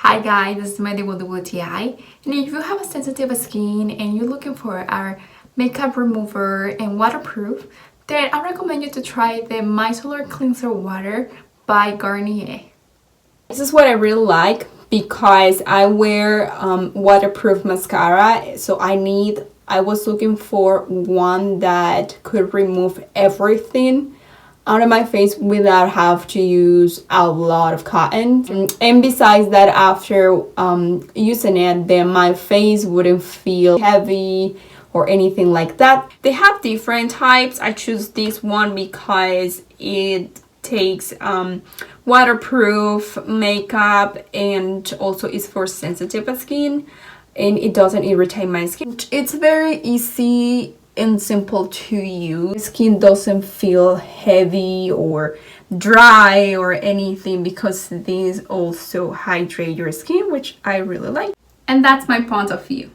Hi guys, this is Medi with the WTI, and if you have a sensitive skin and you're looking for our makeup remover and waterproof, then I recommend you to try the Micellar Cleansing Water by Garnier. This is what I really like because I wear waterproof mascara, so I was looking for one that could remove everything out of my face without have to use a lot of cotton. And besides that, after using it, then my face wouldn't feel heavy or anything like that. They have different types. I choose this one because it takes waterproof makeup and also is for sensitive skin, and it doesn't irritate my skin. It's very easy and simple to use. Skin doesn't feel heavy or dry or anything because these also hydrate your skin, which I really like. And that's my point of view.